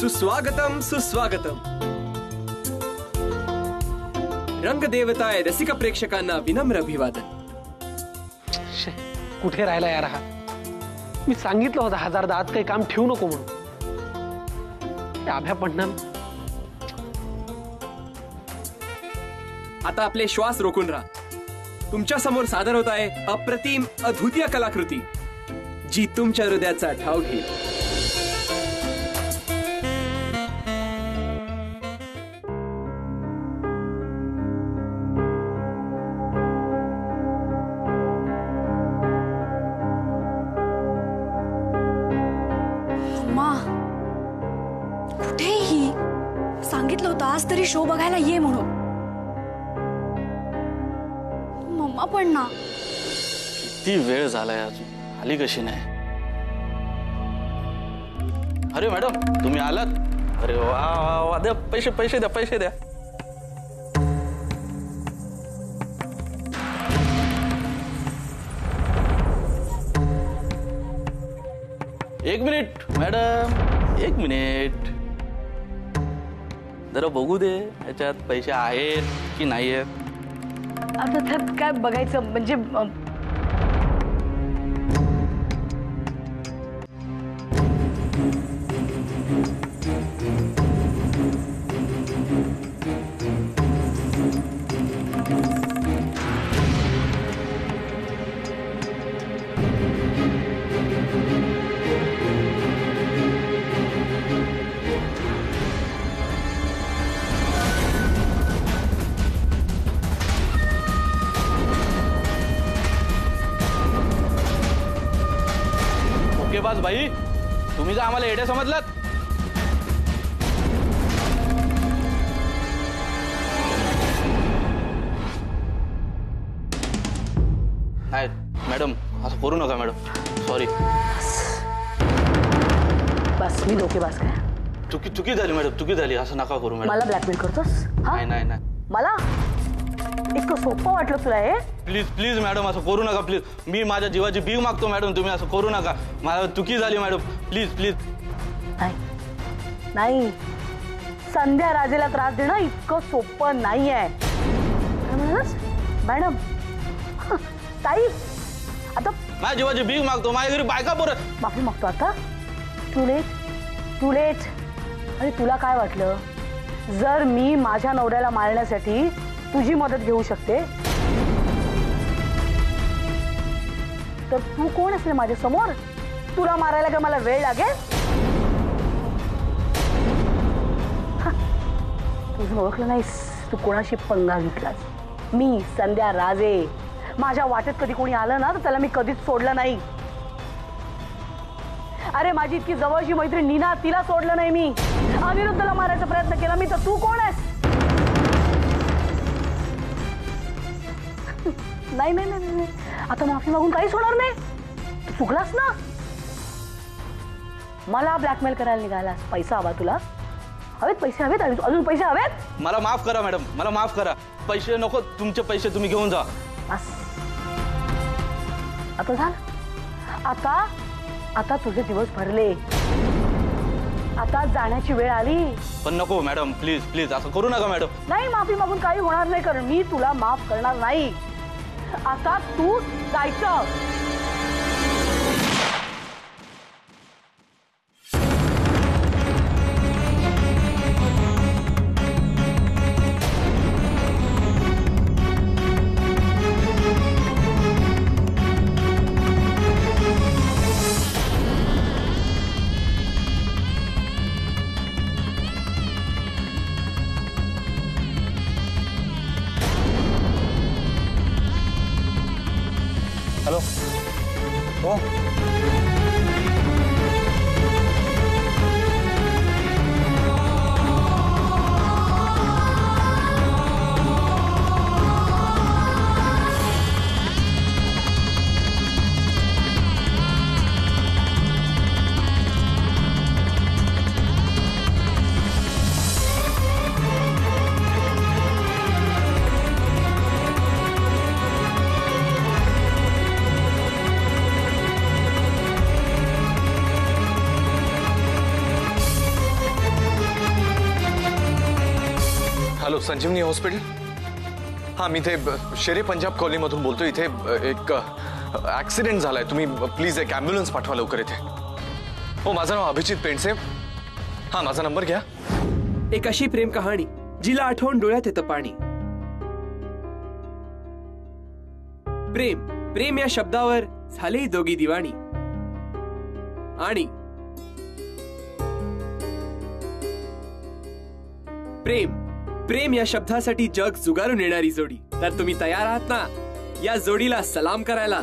सुस्वागतम सुस्वागतम. रंगदेवताय रसिक प्रेक्षकांना विनम्र अभिवादन. कुठे राहिला यार हा? मी सांगितलं होतं हजारदा आज काही काम ठेवू नको म्हणून. आभ्या पडणार. आता आपले श्वास रोखून राहा. तुमच्या समोर सादर होत आहे अप्रतिम अद्वितीय कलाकृती जी तुमच्या हृदयाचा ठाव घेईल. कुठेही सांगितलं होतं आज तरी शो बघायला ये म्हणून. मम्मा पण ना. किती वेळ झालाय अजून आली कशी नाही? अरे मॅडम तुम्ही आलात? अरे वा वा वा. द्या पैसे पैसे द्या पैसे द्या. एक मिनिट मॅडम, एक मिनिट. जरा बघू दे याच्यात पैसे आहेत की नाही आहेत. आता त्यात काय बघायचं म्हणजे बस भाई तुम्ही का आम्हाला एडे समजलात? नाही मॅडम असं करू नका मॅडम. सॉरी. बस मी धोकेबाज काय? चुकी झाली मॅडम, चुकी झाली. असं नका करू मॅडम. मला ब्लॅकमेल करतोस? नाही नाही नाही. मला इतकं सोपं वाटलं तुला हे? प्लीज प्लीज मॅडम असं करू नका प्लीज. मी माझ्या जीवाची भीक मागतो मॅडम. तुम्ही असं करू नका. मला चुकी झाली मॅडम. Please please. नाही संध्या राजेला त्रास देणं इतकं सोपं नाही आहे मॅडम. ताई आता माझ्या जीवाची भीक मागतो. माझ्या घरी बायका पोरं. माफी मागतो आता. Too late too late. अरे तुला काय वाटलं जर मी माझ्या नवऱ्याला मारण्यासाठी तुझी मदत घेऊ शकते तर तू कोण असले माझ्या समोर? तुला मारायला का मला वेळ लागेल? तुझं ओळखलं नाहीस तू कोणाशी पंगा घेतलास. मी संध्या राजे. माझ्या वाटेत कधी कोणी आलं ना तर त्याला मी कधीच सोडलं नाही. अरे माझी इतकी जवळची मैत्रीण नीना तिला सोडलं नाही मी. अनिरुद्धला मारायचा प्रयत्न केला मी तर तू कोण आहेस? नाही नाही नाही आता माफी मागून काहीच होणार नाही. तू चुकलास ना. मला ब्लॅकमेल करायला निघालास. पैसा हवा तुला? हवेत पैसे हवेत? अजून पैसे हवेत? मला माफ करा मॅडम, मला माफ करा. पैसे नको. तुमचे पैसे तुम्ही घेऊन जा. बस आता झालं. आता आता तुझे दिवस भरले. आता जाण्याची वेळ आली. पण नको मॅडम प्लीज प्लीज असं करू नका मॅडम. नाही माफी मागून काही होणार नाही कारण मी तुला माफ करणार नाही. आता तू जायचं. हॅलो. हो संजीवनी हॉस्पिटल? हाँ, मी इथे शेरे पंजाब कॉलनीमधून बोलतोय. इथे एक ऍक्सिडेंट झालाय. तुम्ही प्लीज एक ॲम्ब्युलन्स पाठवा लवकर इथे. हो, माझं नाव अभिजित पेंडसे. हा, माझा नंबर घ्या. एक अशी प्रेम कहाणी जिला आठवण डोळ्यात येतं पाणी. प्रेम प्रेम या शब्दावर झाले दोघी दिवाणी. आणि प्रेम प्रेम या शब्दासाठी जग जुगारून येणारी जोडी. तर तुम्ही तयार आहात ना या जोडीला सलाम करायला?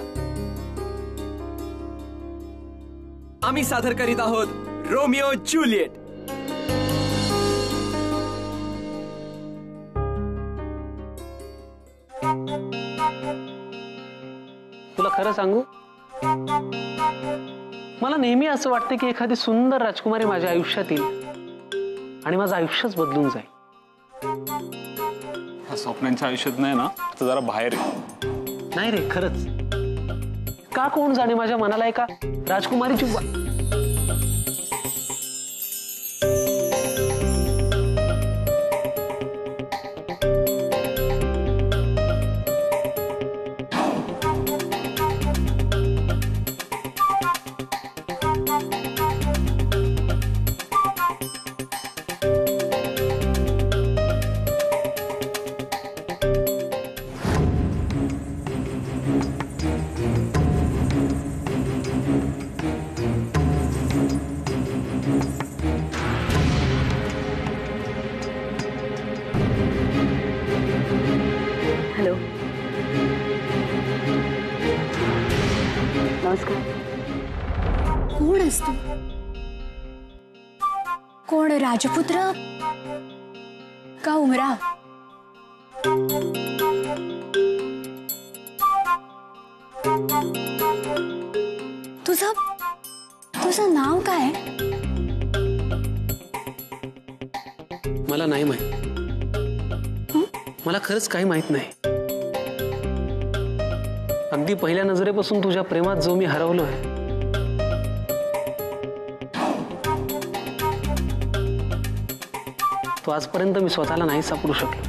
आम्ही सादर करीत आहोत रोमिओ ज्युलिएट. तुला खरं सांगू, मला नेहमी असं वाटतं की एखादी सुंदर राजकुमारी माझ्या आयुष्यात येईल आणि माझं आयुष्यच बदलून जाईल. स्वप्नांच्या आयुष्यात नाही ना, तर जरा बाहेर नाही रे, खरंच. का कोण जाणे माझ्या मनाला एका राजकुमारीची हॅलो, नमस्कार. कोण आहेस तू? कोण, राजपुत्र का उमरा? तुझं नाव काय? मला नाही माहित. मला खरंच काही माहित नाही. अगदी पहिल्या नजरेपासून तुझ्या प्रेमात जो मी हरवलोय, तो आजपर्यंत मी स्वतःला नाही सापडू शकलो.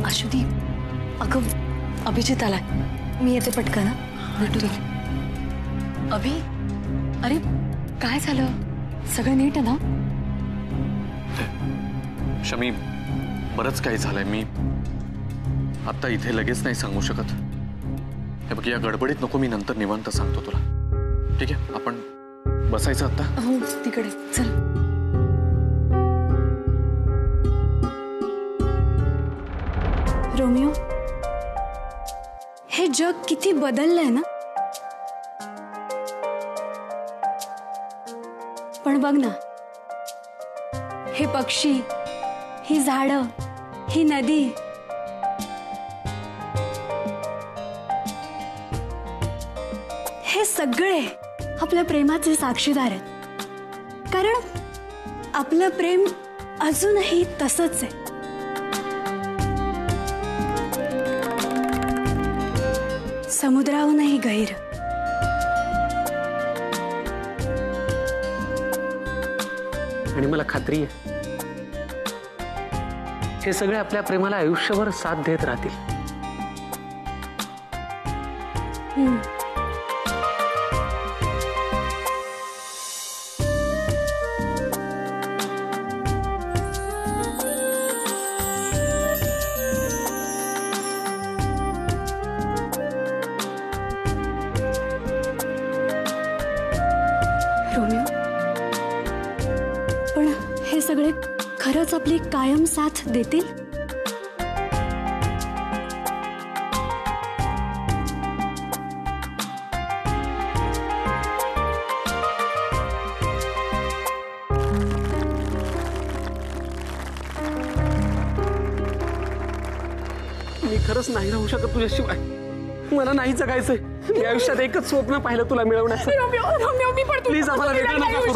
अश्वदीप, अगं अभिजित आलाय, मी येते पटकन. भेटू. अभि, अरे काय झालं? सगळं नीट आहे ना? शमी, बरंच काही झालंय. मी आता इथे लगेच नाही सांगू शकत. हे बघ, या गडबडीत नको, मी नंतर निवांत सांगतो तुला. ठीक आहे, आपण बसायचं आता? हो, तिकडे चल. रोमिओ, हे जग किती बदललंय ना. पण बघ ना, हे पक्षी, ही झाडं, ही नदी, हे सगळे आपल्या प्रेमाचे साक्षीदार आहेत. कारण आपलं प्रेम अजूनही तसंच आहे. समुद्राहूनही गहिर. आणि मला खात्री आहे, हे सगळे आपल्या प्रेमाला आयुष्यभर साथ देत राहतील. रोमिओ, पण हे सगळे खरंच आपली कायम साथ देतील? मी खरंच नाही राहू शकत तुझ्याशिवाय. मला नाही जगायचंय. मी आयुष्यात एकच स्वप्न पाहिलं तुला मिळवण्याचं. रोमिओ, मी पण प्लीज आम्हाला वेगळं नका करू.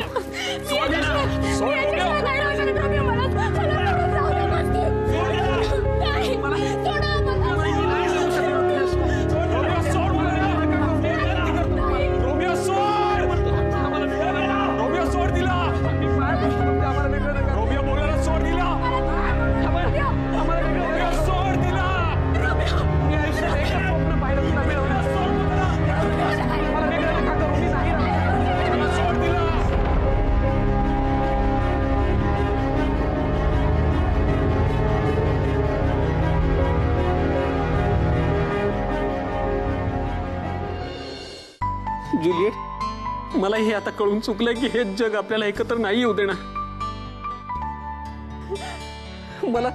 नाही. जुलिएट, मला हे आता कळून चुकलंय की हे जग आपल्याला एकत्र नाही येऊ देणार. मला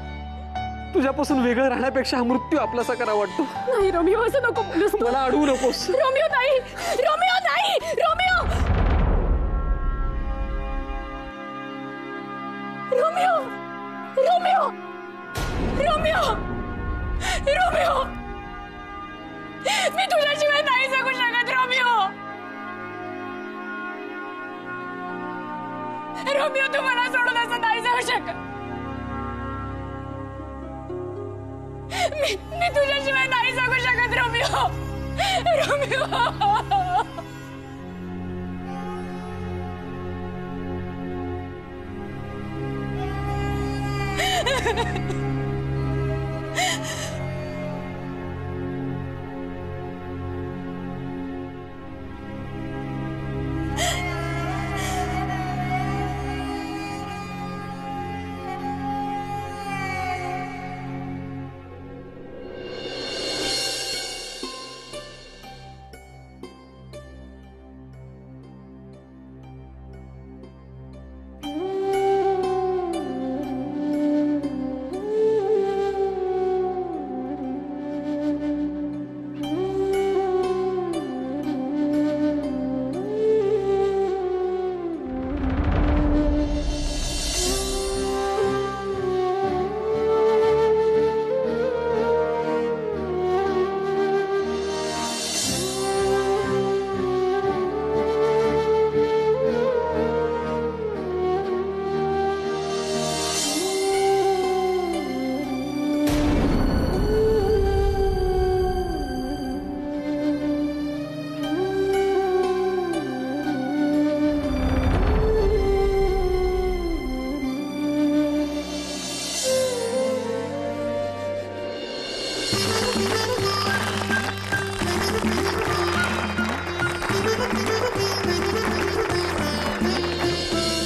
तुझ्यापासून वेगळं राहण्यापेक्षा हा मृत्यू आपलासा करा वाटतो. नाही रोमिओ, असं नको बोलूस. मला अडवू नकोस. रोमिओ नाही, रोमिओ नाही, Romeo, Romeo, Romeo, Romeo, Romeo, मी तुझ्याशिवाय नाही जगू शकत. रोमिओ, रोमिओ, तू मला सोडून असं नाही जाऊ शकत. मी तुझ्याशिवाय नाही जगू शकत. Romeo, Romeo.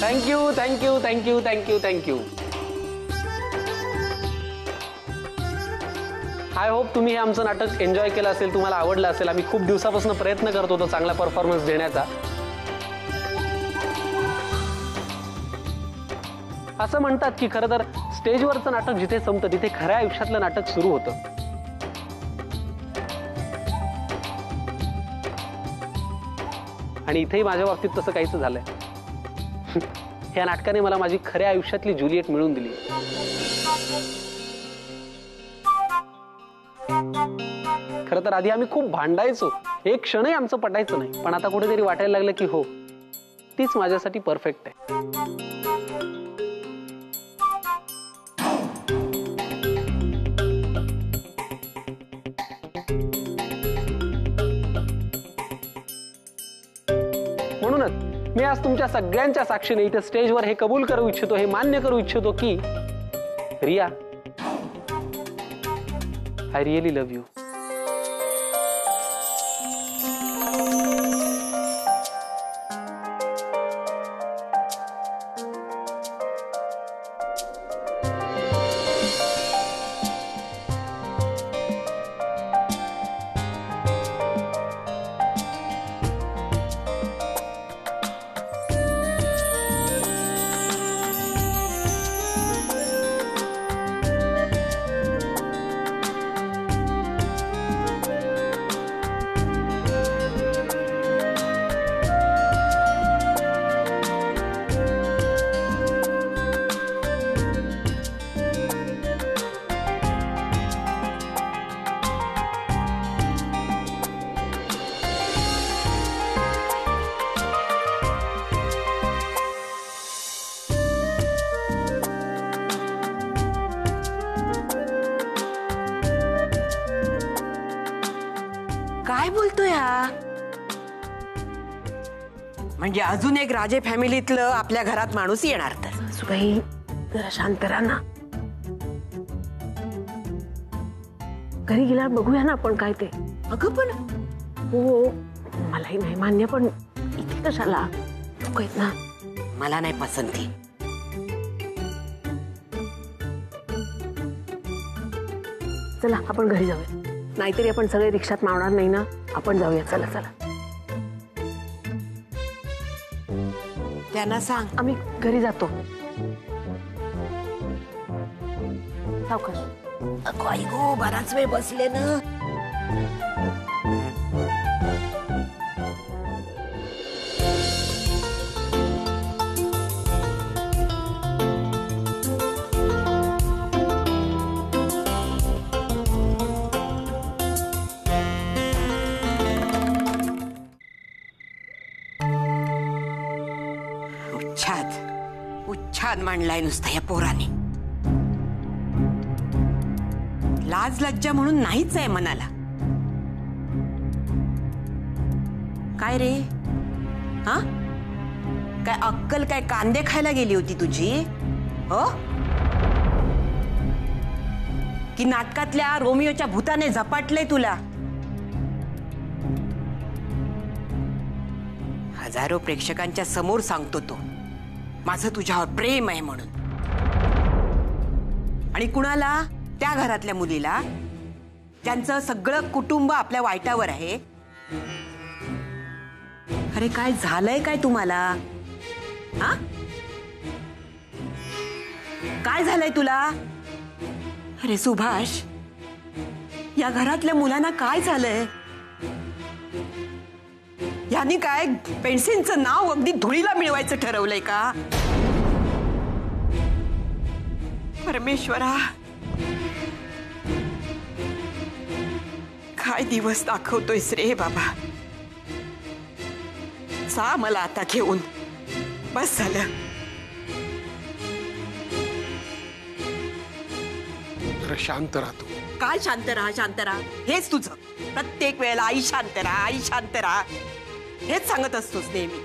Thank you, thank you, thank you, thank you, thank you. I hope तुम्ही हे आमचं नाटक एन्जॉय केलं असेल, तुम्हाला आवडलं असेल. आम्ही खूप दिवसापासून प्रयत्न करत होतो चांगला परफॉर्मन्स देण्याचा. असं म्हणतात की खरं तर स्टेजवरचं नाटक जिथे संपतं तिथे खऱ्या आयुष्यातलं नाटक सुरू होतं. आणि इथेही माझ्या बाबतीत तसं काहीच झालंय. या नाटकाने मला माझी खऱ्या आयुष्यातली जुलिएट मिळवून दिली. खरं तर आधी आम्ही खूप भांडायचो, एक क्षणही आमचं पटायचं नाही. पण आता कुठेतरी वाटायला लागलं की हो, तीच माझ्यासाठी परफेक्ट आहे. म्हणूनच मी आज तुमच्या सगळ्यांच्या साक्षीने इथे स्टेजवर हे कबूल करू इच्छितो, हे मान्य करू इच्छितो की Riya, I really love you. काय बोलतोय हा? म्हणजे अजून एक राजे फॅमिलीतलं आपल्या घरात माणूस येणार तर? सुगाई, जरा शांत राहा ना. घरी गेल्यावर बघूया ना आपण काय ते. अगं पण हो, मलाही नाही मान्य, पण इथे कशाला? लोक आहेत ना. मला नाही पसंती. चला आपण घरी जाऊया, नाहीतरी आपण सगळे रिक्षात मावणार नाही ना. आपण जाऊया, चला चला. त्यांना सांग. आम्ही घरी जातो. सावकाश. अगो आई गो, बराच वेळ बसले ना. उच्छाद मांडलाय नुसता या पोराने. लाज लज्जा म्हणून नाहीच आहे मनाला. काय रे, हा काय अक्कल, काय कांदे खायला गेली होती तुझी, हो की नाटकातल्या रोमियोच्या भूताने झपाटलंय तुला? हजारो प्रेक्षकांच्या समोर सांगतो तो माझं तुझ्यावर प्रेम आहे म्हणून. आणि कुणाला? त्या घरातल्या मुलीला, त्यांचं सगळं कुटुंब आपल्या वाईटावर आहे. अरे काय झालंय काय तुम्हाला, हा? काय झालंय तुला? अरे सुभाष, या घरातल्या मुलांना काय झालंय? यांनी काय पेन्सिलचं नाव अगदी धुळीला मिळवायचं ठरवलंय का? परमेश्वरा, काय दिवस दाखवतोयस रे बाबा. जा मला आता घेऊन, बस झालं. शांत राहा तू. काय शांत राहा, शांत राहा हेच तुझं. प्रत्येक वेळेला आई शांत राहा, आई शांत राहा हेच सांगत असतोस नेहमी.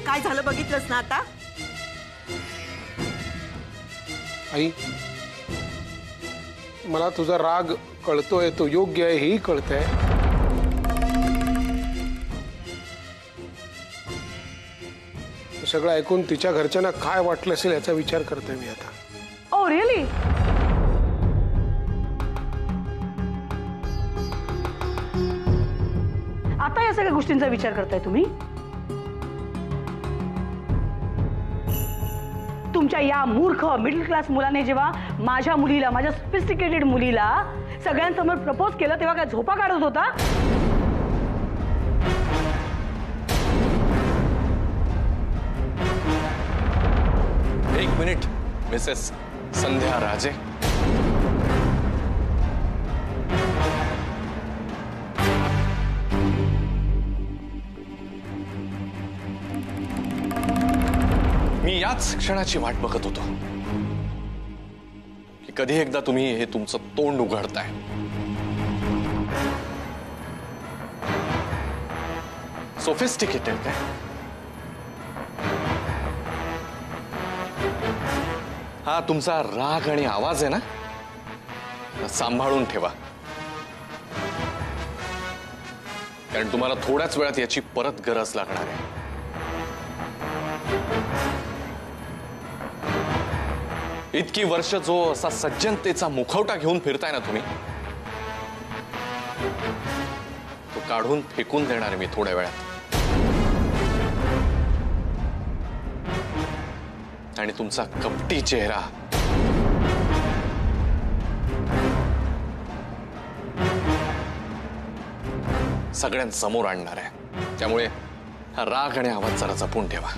काय झालं बघितलंस ना आता? आई, मला तुझा राग कळतोय, तो योग्य आहे हेही कळतंय. सगळं ऐकून तिच्या घरच्यांना काय वाटलं असेल याचा विचार करतोय मी आता. Oh really? आता या सगळ्या गोष्टींचा विचार करताय तुम्ही? तुमच्या या मूर्ख मिडल क्लास मुलाने जेव्हा माझ्या मुलीला, माझ्या सोफिस्टिकेटेड मुलीला सगळ्यांसमोर प्रपोज केलं तेव्हा काय झोपा काढत होता? एक मिनिट मिसेस संध्या राजे. मी याच क्षणाची वाट बघत होतो की कधी एकदा तुम्ही हे तुमचं तोंड उघडताय. सोफिस्टिकेटेड काय? हा तुमचा राग आणि आवाज आहे ना, सांभाळून ठेवा, कारण तुम्हाला थोड्याच वेळात याची परत गरज लागणार आहे. इतकी वर्ष जो असा सज्जनतेचा मुखवटा घेऊन फिरताय ना तुम्ही, तो काढून फेकून देणार आहे मी थोड्या वेळात. आणि तुमचा कपटी चेहरा सगळ्यांसमोर आणणार आहे. त्यामुळे हा राग आणि आवाज जरा जपून ठेवा.